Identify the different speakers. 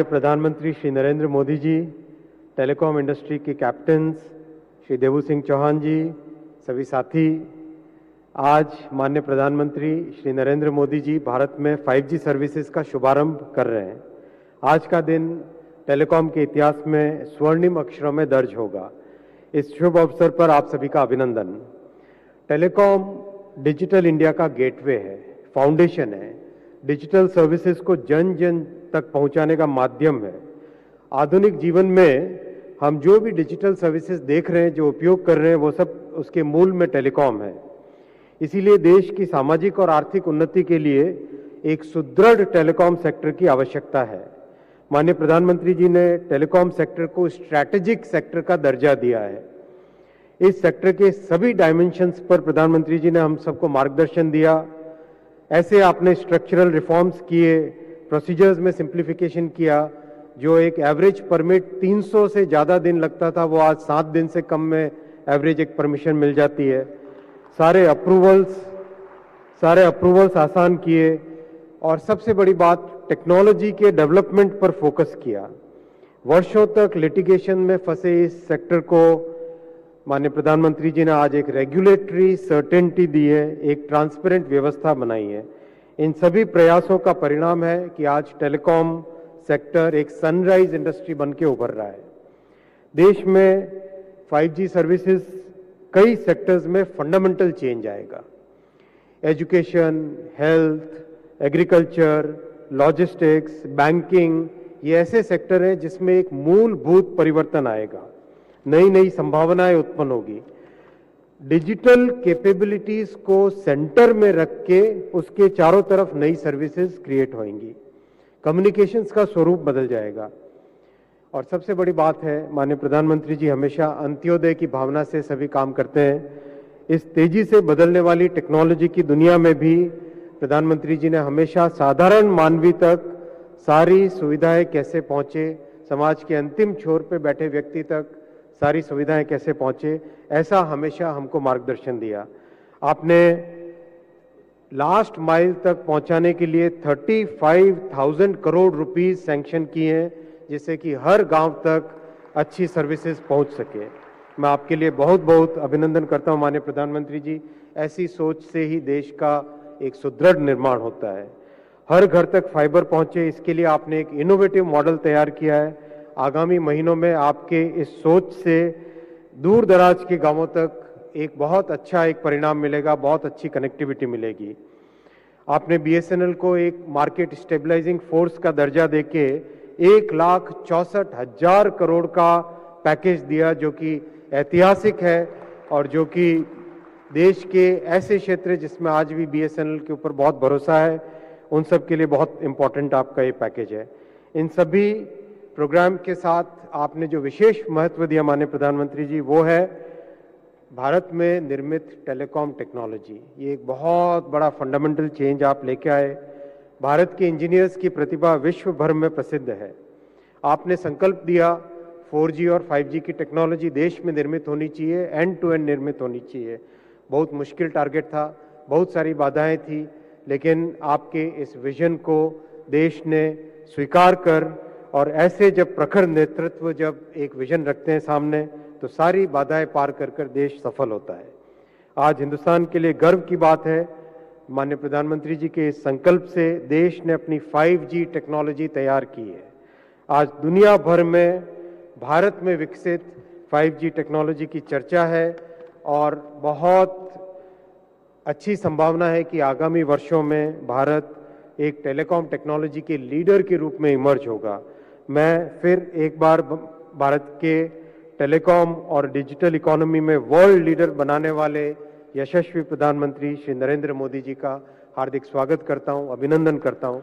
Speaker 1: प्रधानमंत्री Shri Narendra Modi ji, telecom industry के captains Shri देवू सिंह चौहान जी, सभी साथी, आज माननीय प्रधानमंत्री श्री नरेंद्र मोदी जी भारत में 5G सर्विसेज का शुभारंभ कर रहे हैं। आज का दिन टेलीकॉम के इतिहास में स्वर्णिम अक्षरों में दर्ज होगा। इस शुभ अवसर पर आप सभी का अभिनंदन। टेलीकॉम डिजिटल इंडिया का गेटवे है, फाउंडेशन है, डिजिटल सर्विसेज को जन जन तक पहुंचाने का माध्यम है। आधुनिक जीवन में हम जो भी डिजिटल सर्विसेज देख रहे हैं, जो उपयोग कर रहे हैं, वो सब उसके मूल में टेलीकॉम है। इसीलिए देश की सामाजिक और आर्थिक उन्नति के लिए एक सुदृढ़ टेलीकॉम सेक्टर की आवश्यकता है। माननीय प्रधानमंत्री जी ने टेलीकॉम सेक्टर को स्ट्रैटेजिक सेक्टर का दर्जा दिया है। इस सेक्टर के सभी डायमेंशंस पर प्रधानमंत्री जी ने हम सबको मार्गदर्शन दिया। ऐसे आपने स्ट्रक्चरल रिफॉर्म्स किए, प्रोसीजर्स में सिंप्लीफिकेशन किया। जो एक एवरेज परमिट 300 से ज़्यादा दिन लगता था, वो आज 7 दिन से कम में एवरेज एक परमिशन मिल जाती है। सारे अप्रूवल्स आसान किए और सबसे बड़ी बात, टेक्नोलॉजी के डेवलपमेंट पर फोकस किया। वर्षों तक लिटिगेशन में फंसे इस सेक्टर को माननीय प्रधानमंत्री जी ने आज एक रेगुलेटरी सर्टेनिटी दी है, एक ट्रांसपेरेंट व्यवस्था बनाई है। इन सभी प्रयासों का परिणाम है कि आज टेलीकॉम सेक्टर एक सनराइज इंडस्ट्री बन के उभर रहा है। देश में 5G सर्विसेज कई सेक्टर्स में फंडामेंटल चेंज आएगा। Education, health, agriculture, logistics, banking, ये ऐसे सेक्टर हैं जिसमें एक मूलभूत परिवर्तन आएगा। नई नई संभावनाएं उत्पन्न होगी। डिजिटल कैपेबिलिटीज को सेंटर में रख के उसके चारों तरफ नई सर्विसेज क्रिएट होंगी। कम्युनिकेशंस का स्वरूप बदल जाएगा। और सबसे बड़ी बात है, माननीय प्रधानमंत्री जी हमेशा अंत्योदय की भावना से सभी काम करते हैं। इस तेजी से बदलने वाली टेक्नोलॉजी की दुनिया में भी प्रधानमंत्री जी ने हमेशा साधारण मानवी तक सारी सुविधाएं कैसे पहुंचे, समाज के अंतिम छोर पे बैठे व्यक्ति तक सारी सुविधाएं कैसे पहुंचे, ऐसा हमेशा हमको मार्गदर्शन दिया। आपने लास्ट माइल तक पहुंचाने के लिए 35,000 करोड़ रुपीस सैंक्शन किए हैं, जिससे कि हर गांव तक अच्छी सर्विसेज पहुंच सके। मैं आपके लिए बहुत बहुत अभिनंदन करता हूं माननीय प्रधानमंत्री जी। ऐसी सोच से ही देश का एक सुदृढ़ निर्माण होता है। हर घर तक फाइबर पहुंचे, इसके लिए आपने एक इनोवेटिव मॉडल तैयार किया है। आगामी महीनों में आपके इस सोच से दूर दराज के गांवों तक एक बहुत अच्छा एक परिणाम मिलेगा, बहुत अच्छी कनेक्टिविटी मिलेगी। आपने BSNL को एक मार्केट स्टेबलाइजिंग फोर्स का दर्जा देके 1,64,000 करोड़ का पैकेज दिया, जो कि ऐतिहासिक है और जो कि देश के ऐसे क्षेत्र जिसमें आज भी BSNL के ऊपर बहुत भरोसा है, उन सब के लिए बहुत इंपॉर्टेंट आपका ये पैकेज है। इन सभी प्रोग्राम के साथ आपने जो विशेष महत्व दिया माननीय प्रधानमंत्री जी, वो है भारत में निर्मित टेलीकॉम टेक्नोलॉजी। ये एक बहुत बड़ा फंडामेंटल चेंज आप लेके आए। भारत के इंजीनियर्स की प्रतिभा विश्व भर में प्रसिद्ध है। आपने संकल्प दिया 4G और 5G की टेक्नोलॉजी देश में निर्मित होनी चाहिए, एंड टू एंड निर्मित होनी चाहिए। बहुत मुश्किल टारगेट था, बहुत सारी बाधाएं थी, लेकिन आपके इस विजन को देश ने स्वीकार कर, और ऐसे जब प्रखर नेतृत्व जब एक विजन रखते हैं सामने, तो सारी बाधाएं पार कर कर देश सफल होता है। आज हिंदुस्तान के लिए गर्व की बात है, माननीय प्रधानमंत्री जी के इस संकल्प से देश ने अपनी 5G टेक्नोलॉजी तैयार की है। आज दुनिया भर में भारत में विकसित 5G टेक्नोलॉजी की चर्चा है और बहुत अच्छी संभावना है कि आगामी वर्षों में भारत एक टेलीकॉम टेक्नोलॉजी के लीडर के रूप में इमर्ज होगा। मैं फिर एक बार भारत के टेलीकॉम और डिजिटल इकोनॉमी में वर्ल्ड लीडर बनाने वाले यशस्वी प्रधानमंत्री श्री नरेंद्र मोदी जी का हार्दिक स्वागत करता हूं, अभिनंदन करता हूं।